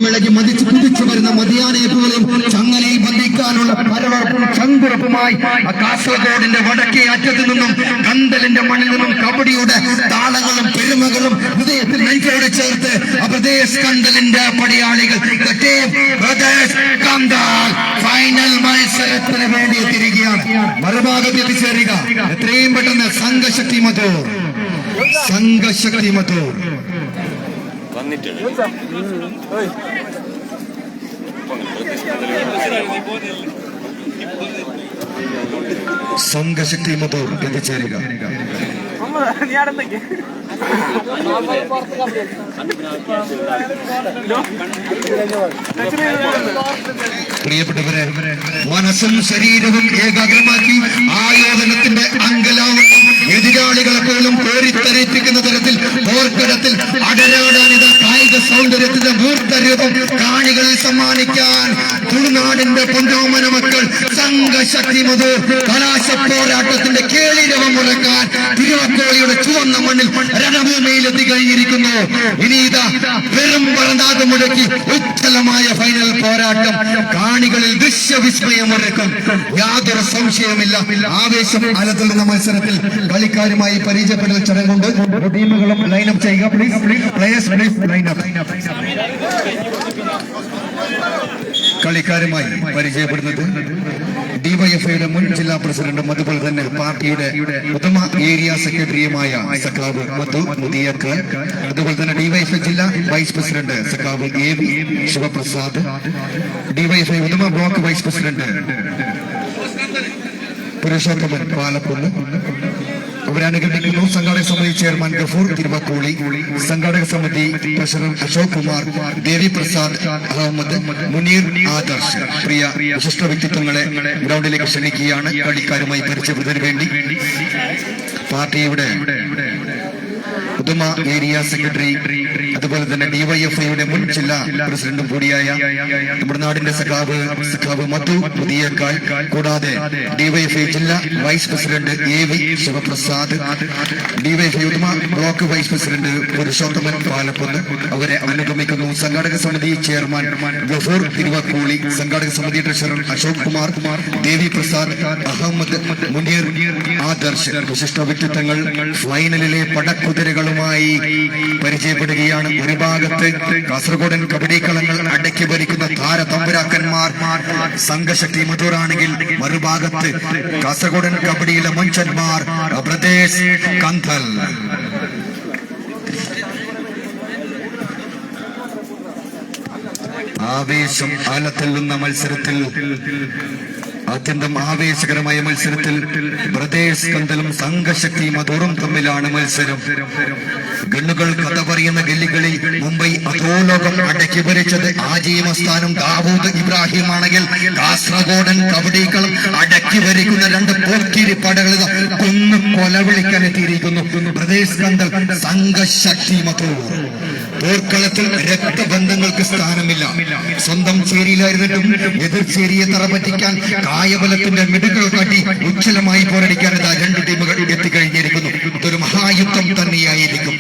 വിളകി മതിച്ചു കുതിച്ചു വരുന്ന മതിയാനെ പോലും ചങ്ങലയിൽ ബന്ധിക്കാനുള്ള പരവർപ്പും ചങ്കുറപ്പുമായി കാസർഗോഡിന്റെ വടക്കേ അറ്റത്തു നിന്നും കണ്ടലിന്റെ മണ്ണിൽ നിന്നും കബഡിയുടെ താളങ്ങളും പെരുമകളും ഹൃദയത്തിൽ നെഞ്ചോട് ചേർത്ത് പ്രദേശ് കണ്ടലിന്റെ പടയാളികൾ ഫൈനൽ മത്സരത്തിന് വേണ്ടി എത്തിയിരിക്കുകയാണ്. മറുഭാഗത്ത് എത്തിച്ചേരുക എത്രയും പെട്ടെന്ന് സംഘശക്തി മധൂർ സംഘശക്തി മധൂർ എത്തിച്ചേരുക. പ്രിയപ്പെട്ടവരെ, മനസ്സും ശരീരവും ഏകാഗ്രമാക്കി ആയോധനത്തിന്റെ അങ്കലാവും എതിരാളികളെ പോലും കോരിത്തരയിപ്പിക്കുന്ന തരത്തിൽ പോർക്കടത്തിൽ അടരാടാനിത കായിക സൗന്ദര്യത്തിന്റെ മൂർത്തരൂപം കാണികളിൽ സമ്മാനിക്കാൻ തുളുനാടിന്റെ പൊന്നോമന മക്കൾ സംഘശക്തി മധൂർ കലാശ പോരാട്ടത്തിന്റെ കേളിരവം മുറക്കാൻ തിരുവക്കോളിയുടെ ചുവന്ന മണ്ണിൽ രണഭൂമിയിൽ എത്തിക്കഴിഞ്ഞിരിക്കുന്നു. ഇനി ഇതാ വെറും പറന്താകം മുടക്കി ഉജ്ജ്വലമായ ഫൈനൽ പോരാട്ടം കാണികളിൽ ദൃശ്യവിസ്മയം ഒരുക്കും. യാതൊരു സംശയമില്ല. ആവേശം അലത്തുന്ന മത്സരത്തിൽ കളിക്കാരുമായി പരിചയപ്പെടൽ ചടങ്ങുണ്ട്. ടീമുകളും ലൈനപ്പ് ചെയ്യുക. Players lineup. കളിക്കാരുമായി പരിചയപ്പെടുന്നത് ഡിവൈഎഫ്ഐയുടെ മുൻ ജില്ലാ പ്രസിഡന്റും അതുപോലെ തന്നെ പാർട്ടിയുടെ ഉത്തമ ഏരിയ സെക്രട്ടറിയുമായ സഖാവ് മധു മുതിയക്കൽ, അതുപോലെ തന്നെ ഡിവൈഎഫ്ഐ ജില്ലാ വൈസ് പ്രസിഡന്റ് സഖാവ് AV Sivaprasad, DYFI Uthama block vice president Purushothaman Palakkunnu അവരനുഗമിക്കുന്നു. സംഘാടക സമിതി ചെയർമാൻ ഗഫൂർ തിരുവക്കോളി, സംഘാടക സമിതി ട്രഷറർ അശോക് കുമാർ, ദേവി പ്രസാദ് അഹമ്മദ്, മുനീർ ആദർശ്. പ്രിയ വിശിഷ്ട വ്യക്തിത്വങ്ങളെ ഗ്രൗണ്ടിലേക്ക് ക്ഷണിക്കുകയാണ്. കളിക്കാരുമായി പരിചയപ്പെടുന്നതിന് വേണ്ടി പാർട്ടിയുടെ ഉത്തമ ഏരിയ സെക്രട്ടറി അതുപോലെ തന്നെ ഡിവൈഎഫ്ഐയുടെ മുൻ ജില്ലാ പ്രസിഡന്റും കൂടിയായ നമ്മുടെ നാടിന്റെ സഖാവ് മധു മുതിയക്കാൽ, കൂടാതെ ഡിവൈഎഫ്ഐ ജില്ലാ vice president AV Sivaprasad, DYFI Uthama block vice president Purushothaman Palakkunnu അവരെ അനുഗമിക്കുന്നു. സംഘാടക സമിതി ചെയർമാൻ ഗഫൂർ തിരുവക്കോളി, സംഘാടക സമിതി ട്രഷറർ അശോക് കുമാർ, ദേവി പ്രസാദ് അഹമ്മദ്, മുനീർ ആദർശ്. വിശിഷ്ട വ്യക്തിത്വങ്ങൾ ഫൈനലിലെ പടക്കുതിരകളുമായി പരിചയപ്പെടുകയാണ്. ഒരു ഭാഗത്ത് കാസർഗോഡൻ കബഡി കളങ്ങൾ അടക്കി ഭരിക്കുന്ന താരതമ്പുരാക്കന്മാർ സംഘശക്തി മധൂറാണെങ്കിൽ മറുഭാഗത്ത് കാസർഗോഡൻ കബഡിയിലെ മഞ്ചന്മാർ പ്രദേശ് കന്തൽ. ആവേശം ആലത്തള്ളുന്ന മത്സരത്തിൽ, അത്യന്തം ആവേശകരമായ മത്സരത്തിൽ പ്രദേശ് കന്തലും സംഘശക്തി മധൂറും തമ്മിലാണ് മത്സരം. ഗണ്ണുകൾ കഥ പറയുന്ന ഗല്ലികളിൽ മുംബൈ അധോലോകം അടക്കി ഭരിച്ചത് ആജി മസ്താനും ദാവൂദ് ഇബ്രാഹിം ആണെങ്കിൽ കാസർഗോഡൻ കബഡിക്കളം അടക്കി ഭരിക്കുന്ന രണ്ട് പോക്കിരി പടകൾ കൊന്നു കൊലവിളിക്കാൻ എത്തിയിരിക്കുന്നു. പ്രദേശ് കന്തൽ സംഘശക്തി മധൂർ. പോർക്കളത്തിൽ രക്തബന്ധങ്ങൾക്ക് സ്ഥാനമില്ല. സ്വന്തം ചേരിയിലായിരുന്നിട്ടും എതിർ ചേരിയെ തറപറ്റിക്കാൻ കായബലത്തിന്റെ മിടുകൾ കാട്ടി ഉജ്ജ്വലമായി പോരടിക്കാൻ ഇതാ രണ്ട് ടീമുകൾ എത്തിക്കഴിഞ്ഞിരിക്കുന്നു. ഇതൊരു മഹായുദ്ധം തന്നെയായിരിക്കും.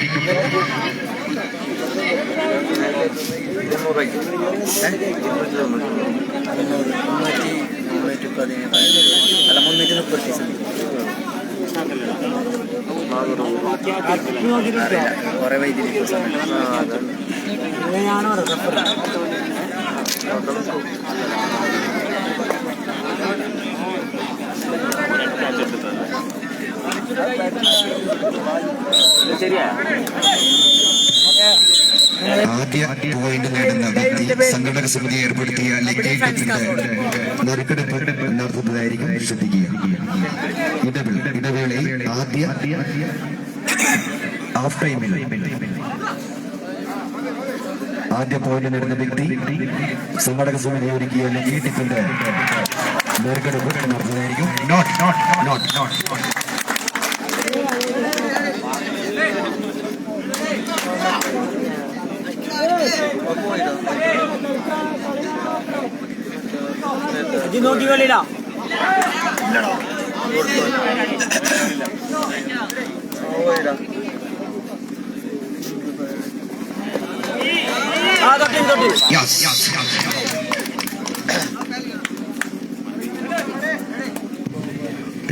ആദ്യ പോയിന്റ് നേടുന്ന വ്യക്തി സംഘടക സമിതി ഏർപ്പെടുത്തിയ ലിഗേറ്റത്തിന്റെ നറുക്കെടുപ്പ് നടത്തുന്നതായിരിക്കും. ശ്രദ്ധിക്കുക. ഇടവേളയിൽ ആദ്യ ഹാഫ് ടൈമിൽ ആദ്യ പോയിന്റ് നേടുന്ന വ്യക്തി സംഘടക സമിതി ഒരുക്കിയ ലിഗേറ്റത്തിന്റെ നറുക്കെടുപ്പ് നടത്തുന്നതായിരിക്കും. നോക്കി കളിയില്ല. ആ തൊട്ടിൽ തൊട്ടിൽ Yes.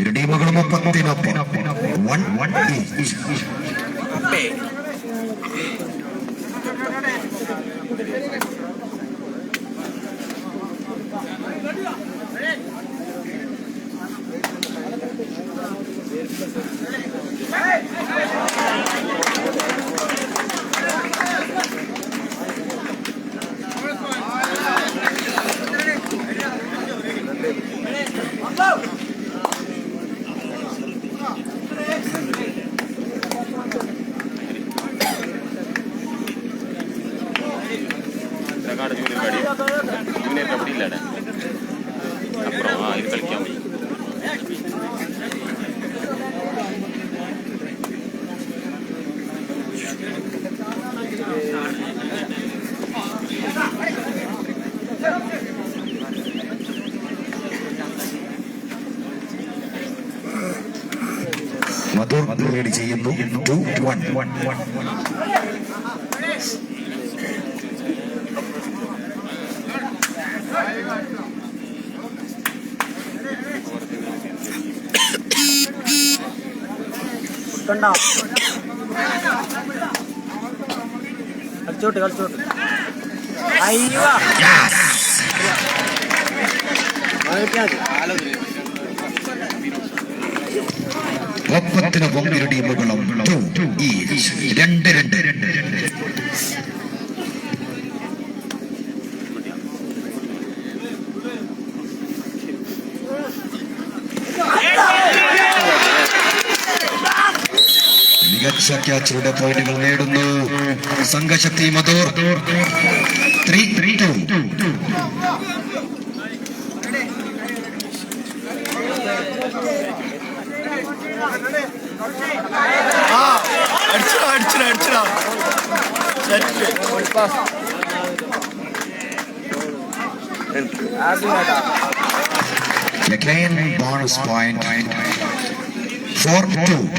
ഇരു ടീമുകളും ഒപ്പത്തിനൊപ്പം 1-1 each. ജൂനിയർ കബഡി ഇല്ലാടെ അപ്പുറം ഇത് കളിക്കാൻ പോയി മധുർ റെഡി ചെയ്യുന്നു 2-1. കണ്ട കളിച്ചോട്ട് കളിച്ചോട്ട് അയ്യോ ഒപ്പത്തിനൊപ്പം ഇരു ടീമുകളും 2 each. 2-2. മികച്ച ക്യാച്ചുകളുടെ പോയിന്റുകൾ നേടുന്നു Sanghashakti Madhur 3-2. Again bonus point 4-2. 4-2.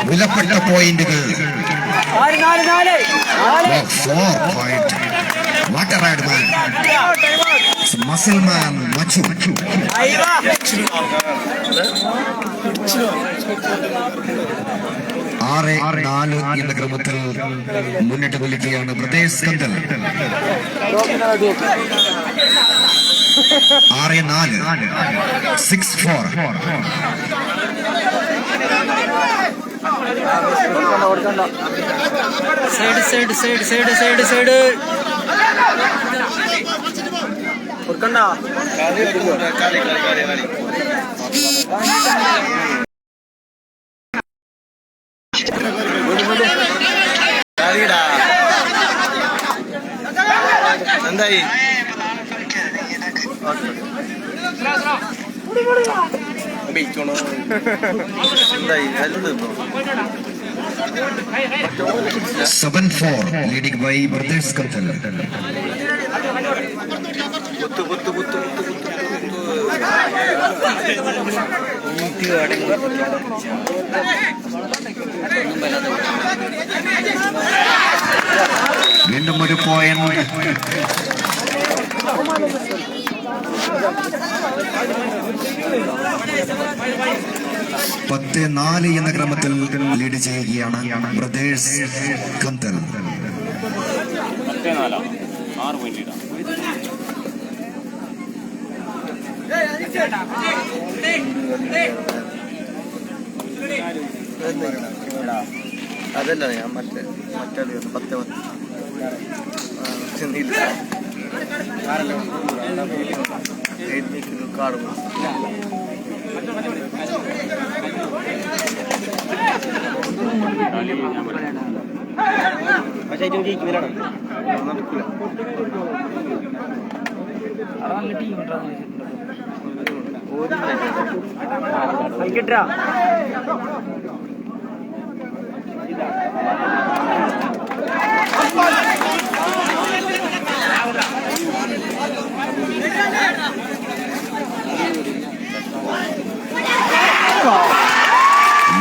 വിലപ്പെട്ട പോയിന്റുകൾ 4 point. What a ride, man. It's muscle man, Machu. 6-4 എന്ന ക്രമത്തിൽ മുന്നിട്ട് നിൽക്കുകയാണ് brothers Kanthal. 6-4. 6-4. Side side side side side side കൊടുക്കണ്ട എന്തായി എന്തായി 7-4 leading by Brothers Kathal. വീണ്ടും ഒരു പോയിന്റ്. 10-4 എന്ന ക്രമത്തിൽ ലീഡ് ചെയ്യുകയാണ് ബ്രദേഴ്സ് കന്തൽ. 6 പോയിന്റ് ഇടാം. അതല്ല ഞാൻ മറ്റേ 10 കാർഡ് കളി ഞാൻ പറയാം. പക്ഷേ ഇത് ജയിക്കുന്നില്ലാണ് നടക്കില്ല. കിട്ടാ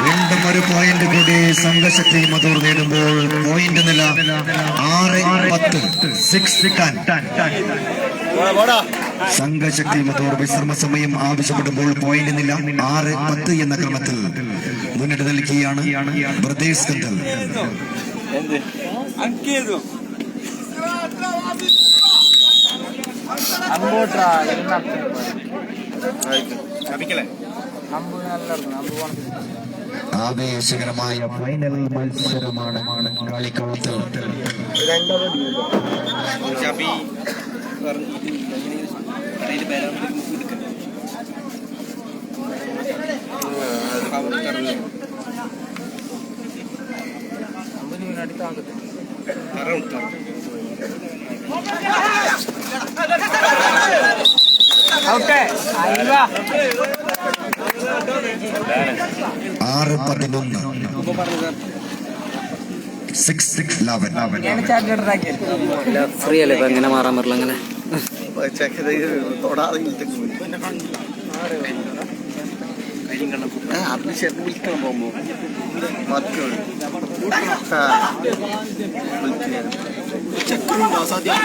വീണ്ടും ഒരു പോയിന്റ് കൂടി സംഘശക്തി മധൂർ നേടുമ്പോൾ പോയിന്റ് നില 6-10. 6-10. സംഘശക്തി മധൂർ വിശ്രമ സമയം ആവശ്യപ്പെടുമ്പോൾ പോയിന്റ് നില 6-10 എന്ന ക്രമത്തിൽ മുന്നിട്ട് നിൽക്കുകയാണ് ബ്രദേഴ്സ് കന്തൽ. അമ്പോട്രാ ആവേശകരമായ ഫൈനൽ മത്സരമാണ് കളിക്കളത്തിൽ. ഔട്ടേ അയ്യ 6-11. 6-11. ഫ്രീ അല്ലേ ഇപ്പൊ എങ്ങനെ മാറാൻ പറ്റില്ല അങ്ങനെ തൊടാതെ അഭിഷേക് വിളിക്കണം പോകുമ്പോ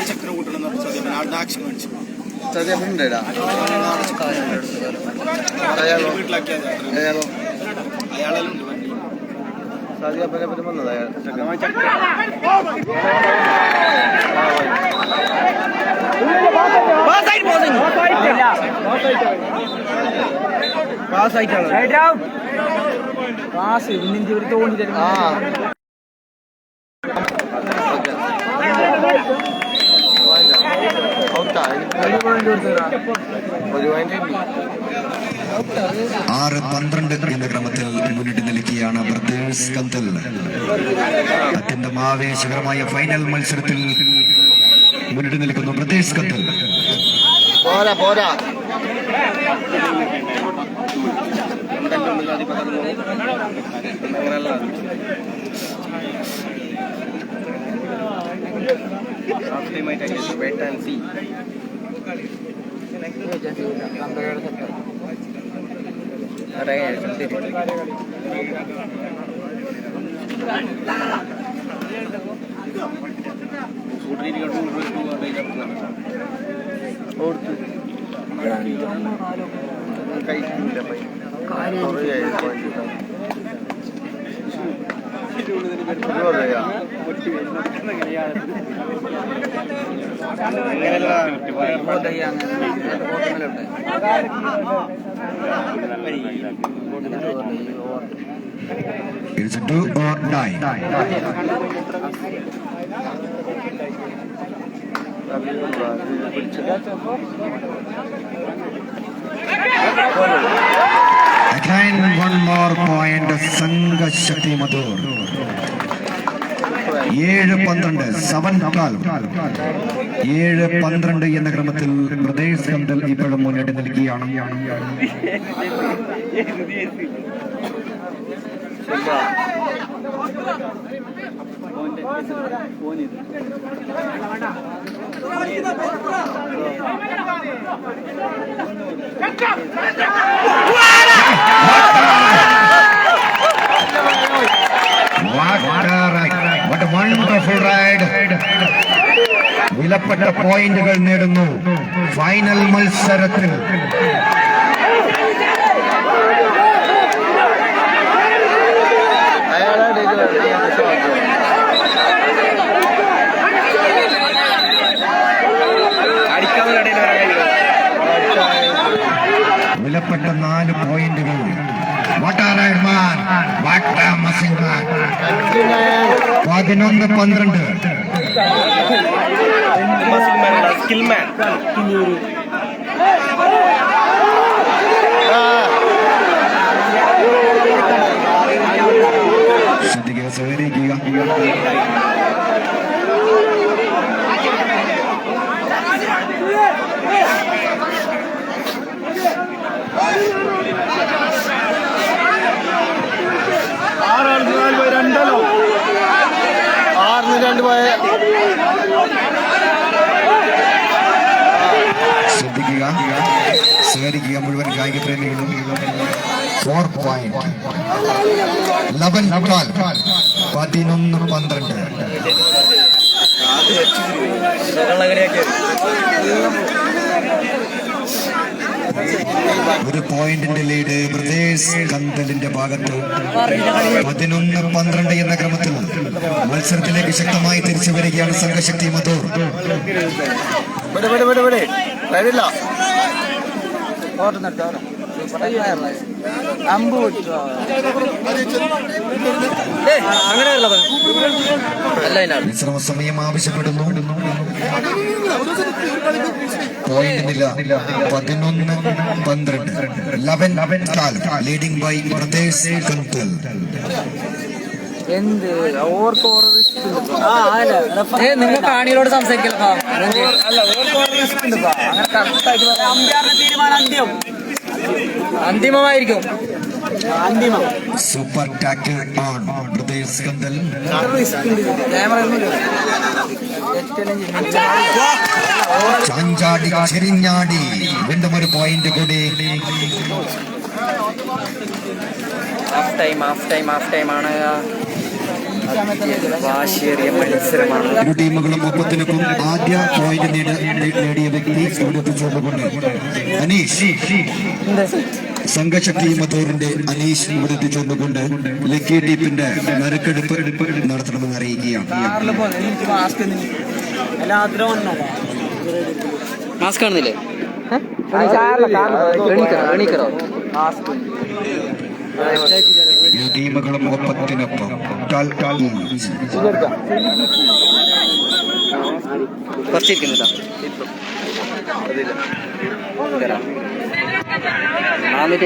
ചക്രം കൂട്ടണം സദ്യണ്ടാ അയാളോ സാധ്യപ്പനെ പറ്റി വന്നത് അയാൾ തോന്നി ഒരു 6-12 എന്ന ക്രമത്തിൽ മുന്നിട്ട് നിൽക്കുകയാണ് ബ്രദേഴ്സ് കന്തൽ. അത്യന്തം ആവേശകരമായ ഫൈനൽ മത്സരത്തിൽ മുന്നിട്ട് നിൽക്കുന്നു ബ്രദേഴ്സ് കന്തൽ. പോരാ പോരാ വെയിറ്റ് ആൻഡ് സീ. കഴിക്കുന്നില്ല It's a do or die. Again, one more point. സംഘശക്തി Madhur 7-12. 7-12 എന്ന ക്രമത്തിൽ ബ്രദേഴ്സ് കന്തൽ ഇപ്പോഴും മുന്നിട്ട് നിൽക്കുകയാണ്. What a wonderful ride. വിലപ്പെട്ട പോയിന്റുകൾ നേടുന്നു ഫൈനൽ മത്സരത്തിൽ. വിലപ്പെട്ട 4 പോയിന്റുകൾ. What a ride, man. What a machine, man. 11-12. Skill മാൻ ശ്രദ്ധിക്കുക, സഹകരിക്കുക. സഹകരിക്കുക മുഴുവൻ കായിക പ്രേമികളും. 4 പോയിന്റ് 11-12. ഒരു പോയിന്റിന്റെ ലീഡ് ബ്രദേഴ്സ് കന്തലിന്റെ ഭാഗത്ത്. 11-12 എന്ന ക്രമത്തിൽ മത്സരത്തിലേക്ക് ശക്തമായി തിരിച്ചു വരികയാണ് സംഘശക്തി മധൂർ. വിശ്രമ സമയം ആവശ്യപ്പെടുന്നു. പോയിന്റിനില്ല. 11-12. 11-12 ലീഡിംഗ് ബൈ ബ്രദേഴ്സ് കന്തൽ. നിങ്ങൾ കാണികളോട് സംസാരിക്കല്ലോ. അന്തിമമായിരിക്കും. Super tackle on brothers Kanthal. ചാഞ്ചാടി ചെരിഞ്ഞാടി. വീണ്ടും ഒരു പോയിന്റ് കൂടി. ഹാഫ് ടൈം ആണ്. വാശിയേറിയ മത്സരമാണ്. ഇരു ടീമുകളും ഒപ്പത്തിനൊപ്പം ആദ്യ പോയിന്റ് നേടിയ വ്യക്തി ഇവിടെ എത്തിച്ചുകൊണ്ടുകൊണ്ട് അനീഷ്. സംഘശക്തി മധൂറിന്റെ അനീഷ് ഇവിടെ എത്തിച്ചുകൊണ്ടുകൊണ്ട് ലക്കി ടീപ്പിന്റെ നറുക്കെടുപ്പ് നടത്തണമെന്ന് അറിയിക്കുകയാണ്. മാസ്ക് കാണുന്നില്ലേ? ഇരു ടീമുകളും ഒപ്പത്തിനൊപ്പം.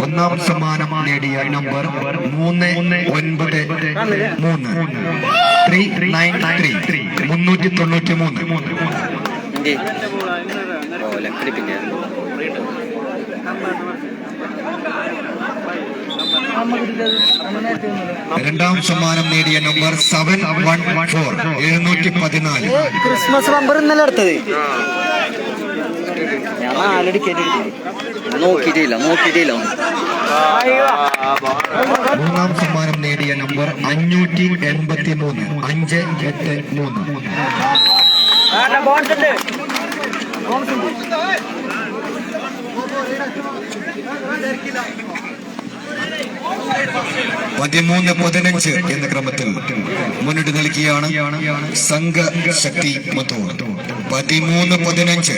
ഒന്നാം സമ്മാനം നേടിയ നമ്പർ 393. രണ്ടാം സമ്മാനം നേടിയ നമ്പർ 714. ക്രിസ്മസ് നമ്പർ ഇന്നലെ എടുത്തത്. ഞാൻ ആൾറെഡി നോക്കിയിട്ടില്ല. മൂന്നാം സമ്മാനം നേടിയ നമ്പർ 583. 583. പതിമൂന്ന് 15 എന്ന ക്രമത്തിൽ മുന്നിട്ട് നിൽക്കുകയാണ് സംഘശക്തി മധൂർ. 13-15.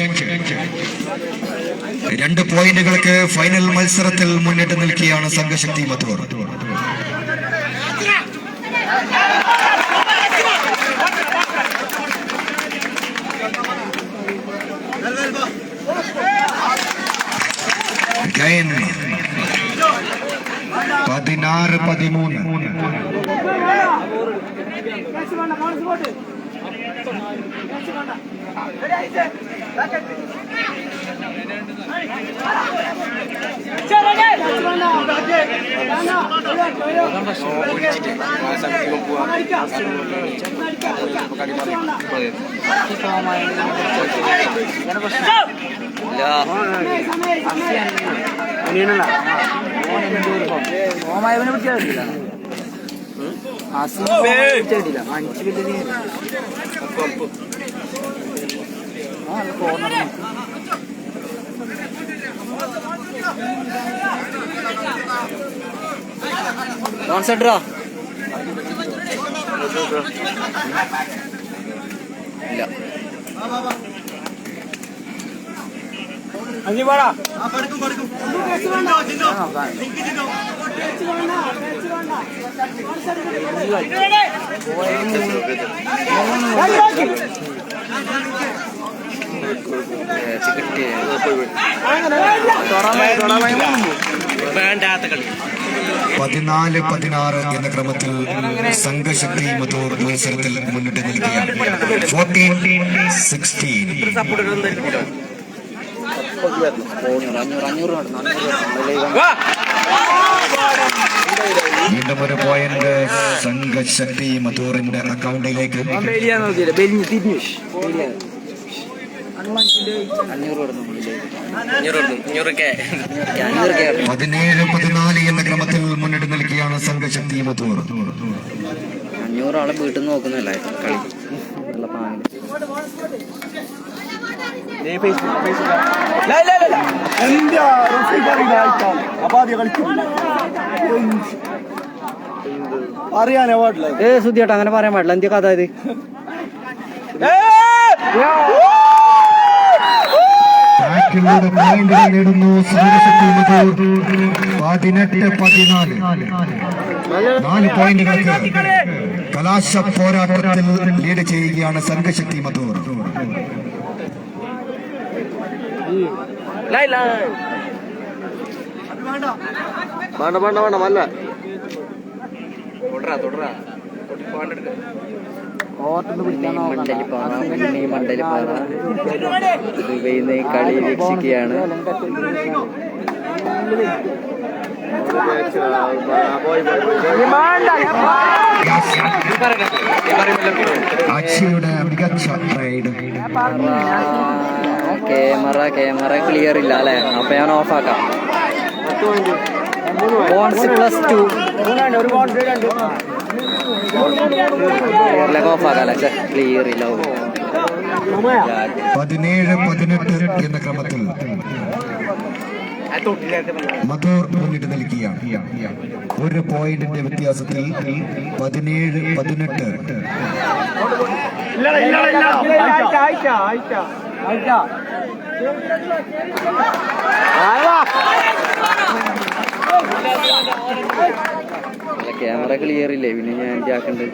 2 പോയിന്റുകൾക്ക് ഫൈനൽ മത്സരത്തിൽ മുന്നിട്ട് നിൽക്കുകയാണ് സംഘശക്തി മധൂർ. Again. 16-13. ഓമായവനെ പിടിച്ചില്ല. കോൺസെൻട്രാ ഇല്ല. അഞ്ചു പാടാ. വേണ്ടാത്ത കളി. 14-16 എന്ന ക്രമത്തിൽ സംഘശക്തി മധൂർ മത്സരത്തിൽ മുന്നിട്ട് നിൽക്കുകയാണ്. 14-16. വീണ്ടും ഒരു പോയിന്റ് സംഘശക്തി മധൂറിന്റെ അക്കൗണ്ടിലേക്ക്. 17-14 എന്ന ക്രമത്തിൽ മുന്നിട്ട് നിൽക്കുകയാണ് സംഘശക്തി മധൂർ. 500 ആളെ വീട്ടിൽ നിന്ന് നോക്കുന്നില്ല കളി നല്ല പാങ്ങില്. അറിയാനേ പാടില്ല. സുധിയേട്ടാ അങ്ങനെ പറയാൻ പാടില്ല. എന്ത് കഥ ഇത്? പോയിന്റുകൾ നേടുന്നു സംഘശക്തി മധൂർ. 18-14 4 പോയിന്റുകൾക്ക് കലാശ പോരാട്ടത്തിൽ ലീഡ് ചെയ്യുകയാണ് സംഘശക്തി മധൂർ. വേണ്ട വേണ്ട വേണ്ട വല്ല മണ്ടലിപ്പാറ ദുബൈന്ന് കളി വീക്ഷിക്കുകയാണ്. അക്ഷയുടെ മികച്ച റൈഡ്. ക്യാമറ ക്ലിയർ ഇല്ല അല്ലെ? അപ്പൊ ഞാൻ ഓഫാക്കാം. ബോൺസ് +2 ഓഫാക്കാം. ക്ലിയർ ഇല്ല. 17-18 എന്ന ക്രമത്തിൽ മധൂർ മുന്നിട്ട് നിൽക്കുകയാണ്. 1 പോയിന്റിന്റെ വ്യത്യാസത്തിൽ 17-18. ക്യാമറ ക്ലിയർ ഇല്ലേ? പിന്നെ ഞാൻ ജാക്കുണ്ട്.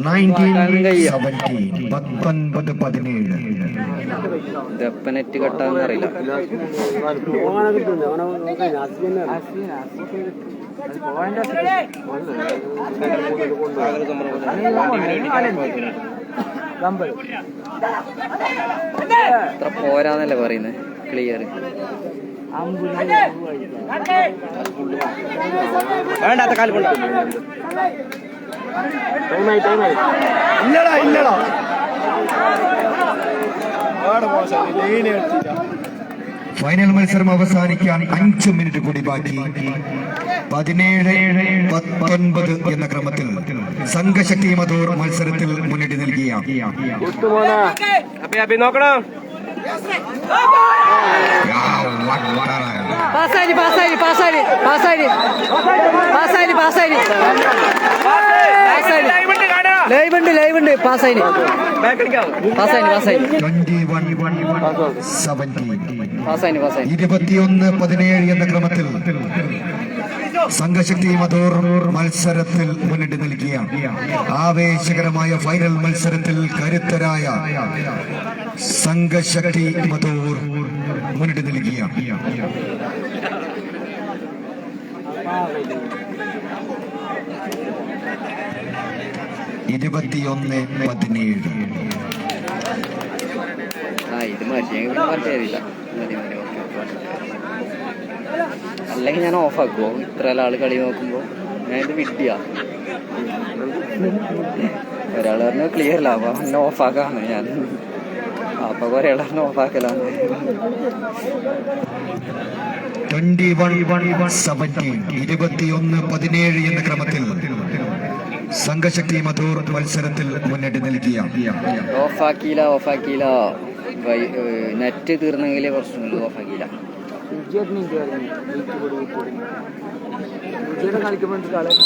19-17 ഡെപ്പനെറ്റ് കട്ടാന്ന് അറിയില്ല. അത്ര പോരാന്നല്ലേ പറയുന്നത്. ക്ലിയർ വേണ്ടാത്ത കാലം ഇല്ലടാ ഇല്ലടാ. ഫൈനൽ മത്സരം അവസാനിക്കാൻ 5 മിനിറ്റ് കൂടി ബാക്കി. 17-19 എന്ന ക്രമത്തിൽ സംഘശക്തി മധൂർ മത്സരത്തിൽ മുന്നിട്ട് നിൽക്കുകയാണ്. നോക്കണം. ലൈവ് ഉണ്ട് പാസ്സായി. 21-17 എന്ന ക്രമത്തിൽ സംഘശക്തി മധൂർ മത്സരത്തിൽ മുന്നിട്ട് നിൽക്കുകയാണ്. ആവേശകരമായ ഫൈനൽ മത്സരത്തിൽ കരുത്തരായ സംഘശക്തി മധൂർ മുന്നിട്ട് നിൽക്കുകയാണ്. 21-17. ഇത് മതിയാറില്ല. അല്ലെങ്കിൽ ഞാൻ ഓഫാക്കുമോ? ഇത്ര ആള് കളി നോക്കുമ്പോ ഞാൻ ഇത് വിട്ടിയാ. ഒരാൾ പറഞ്ഞു ക്ലിയർ അല്ല, അപ്പൊ എന്നെ ഓഫാക്കാന്ന് ഞാൻ. അപ്പൊ കുറെ ആൾ പറഞ്ഞ ഓഫാക്കലാണ്. 21-17 എന്ന ക്രമത്തിൽ സംഘശക്തി മധൂർ മത്സരത്തിൽ മുന്നിട്ട് നിൽക്കുകയാണ്. ഓഫാക്കിയില്ല. നെറ്റ് തീർന്നെങ്കിലേ പ്രശ്നമുള്ളൂ. ഓഫാക്കിയില്ല. കളിക്കുമ്പോൾ 21-17.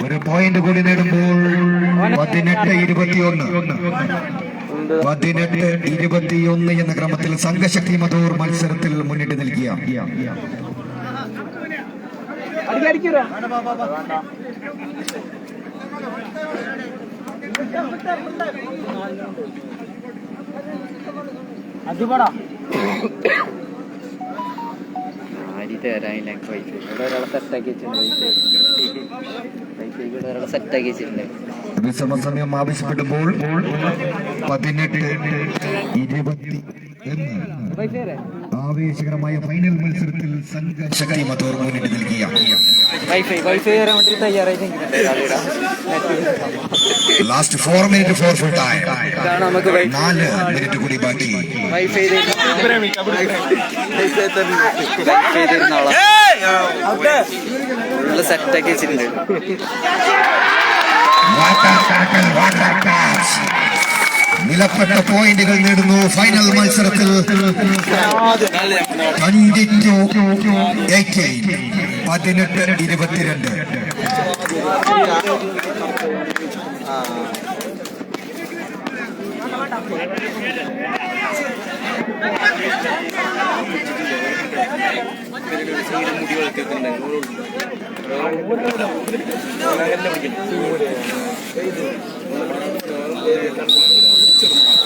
ഒരു പോയിന്റ് കൂടി നേടുമ്പോൾ 18-21 എന്ന ക്രമത്തിൽ സംഘശക്തി മധൂർ മത്സരത്തിൽ മുന്നിട്ട് നിൽക്കുക. ആരി തരാനില്ല. വൈഫൈ ഇവിടെ ഒരാളെ സെറ്റാക്കി വെച്ചിട്ടുണ്ട്. വൈഫൈ ഇവിടെ ഒരാളെ സെറ്റാക്കി വെച്ചിട്ടുണ്ട്. വിശ്രമസമയം ആവശ്യപ്പെടുമ്പോൾ 18-20 എന്ന് ആവേശകരമായ ഫൈനൽ മത്സരത്തിൽ സംഘശക്തി മധൂർ മുന്നിട്ട് നൽകിയ വൈഫൈ വരാൻ വേണ്ടി തയ്യാറായിട്ട് last 4 minute for full time. നമുക്ക് 4 മിനിറ്റ് കൂടി ബാക്കി. വൈഫൈ തരുന്നാളാ ഫുള്ള് സെറ്റാക്കി വെച്ചിട്ടുണ്ട്. വിലപ്പെട്ട പോയിന്റുകൾ നേടുന്നു ഫൈനൽ മത്സരത്തിൽ. 22-18 18-22.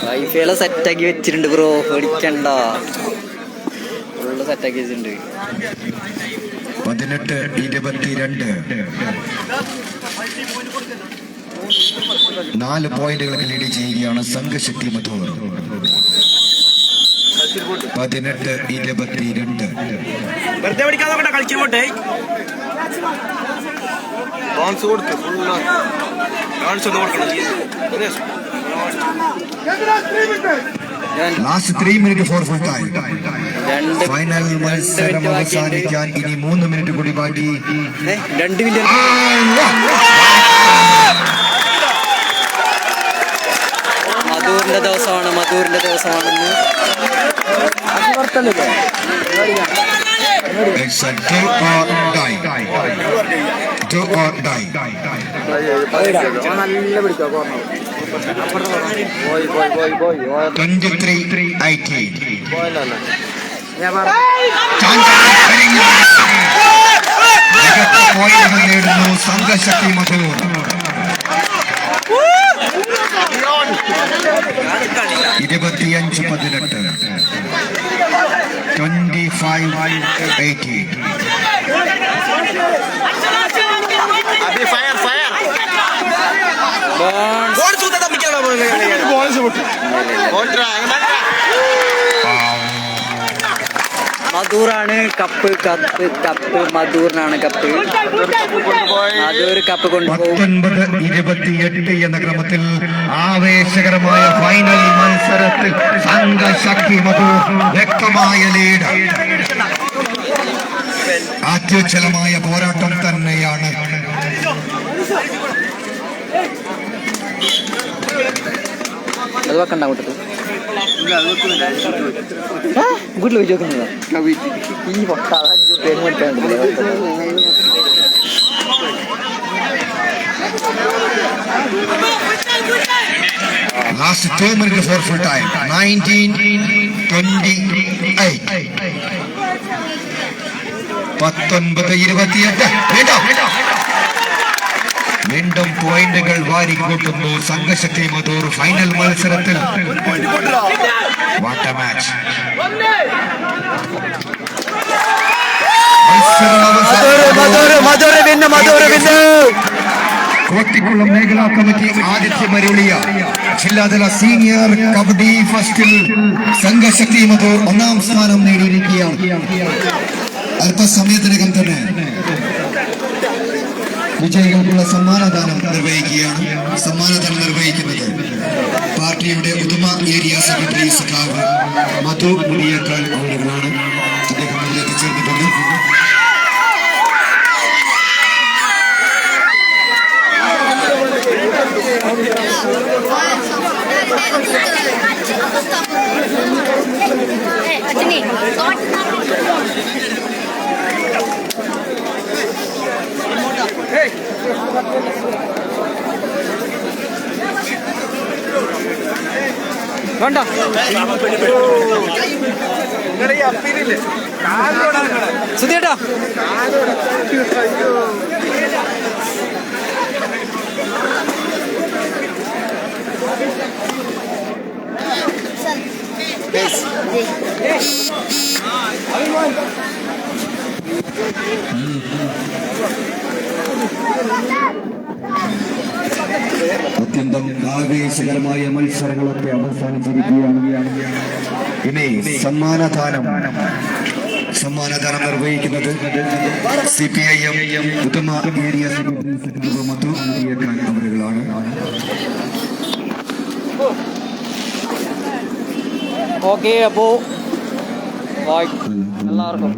വൈഫൈ സെറ്റാക്കി വെച്ചിട്ടുണ്ട് ബ്രോ, പേടിക്കണ്ട. ഫുള്ള് സെറ്റാക്കി വെച്ചിട്ടുണ്ട്. 18-22. 4 പോയിന്റുകൾക്ക് ലീഡ് ചെയ്യുകയാണ് Sanghashakthi Madhur. 18-22. Last 3 minute for full time. Final മത്സരം അവസാനിക്കാൻ ഇനി 3 മിനിറ്റ് കൂടി ബാക്കി. 2 മിനിറ്റ്. മധൂറിന്റെ ദിവസമാണെന്ന് It's a do or die. Do or die. 23-18. പോയിന്റുകൾ നേടുന്നു സംഘശക്തി മധൂർ. 25-18. 25-18. മധൂറാണ് കപ്പ്. മധൂറിനാണ് കപ്പ്. മധൂർ കപ്പ് കൊണ്ടുപോകും. 19-28 എന്ന ക്രമത്തിൽ ആവേശകരമായ ഫൈനൽ മത്സരത്തിൽ സംഘശക്തി മധൂർ വ്യക്തമായ ലീഡ്. അത്യുജ്വലമായ പോരാട്ടം തന്നെയാണ്. അത് വെക്കണ്ട കൂട്ടത്തിൽ വീട്ടിൽ വെച്ച് വെക്കുന്നതാ. ഈ പൊട്ട 5 പേര് മേടിക്കാനുണ്ടല്ലോ. Last 2 minutes for full time. 19-28. 19-28. വീണ്ടും പോയിന്റുകൾ വാരിക്കൂട്ടുന്നു സംഘശക്തി മധൂർ ഫൈനൽ മത്സരത്തിൽ. What a match. കോട്ടിക്കുളം മേഖലാ കമ്മിറ്റി ആതിഥ്യമരുളിയ ജില്ലാതല സീനിയർ കബഡി ഫസ്റ്റിൽ സംഘശക്തി മധൂർ 1ാം സ്ഥാനം നേടിയിരിക്കുകയാണ്. അല്പസമയത്തിനകം തന്നെ വിജയികൾക്കുള്ള സമ്മാനദാനം നിർവഹിക്കുകയാണ്. സമ്മാനദാനം നിർവഹിക്കുന്നത് പാർട്ടിയുടെ ഉദുമ ഏരിയ സെക്രട്ടറി സഖാവ് മധു മുനിയേക്കാൾ അവരുകളാണ്. അദ്ദേഹം ഇവിടെ എത്തിച്ചേർന്നിട്ടുണ്ട്. വേണ്ട സുധിയേട്ടാ. അത്യന്തം ആവേശകരമായ മത്സരങ്ങളൊക്കെ അവസാനിച്ചിരിക്കുകയാണ്. ഇനി സമ്മാനദാനം നിർവഹിക്കുന്നത് CPIM ഉത്തമ ഏരിയ സെക്രട്ടറി മധു മുതിയക്കാൻ അവരുകളാണ്. ഓക്കെ, അപ്പോൾ എല്ലാവർക്കും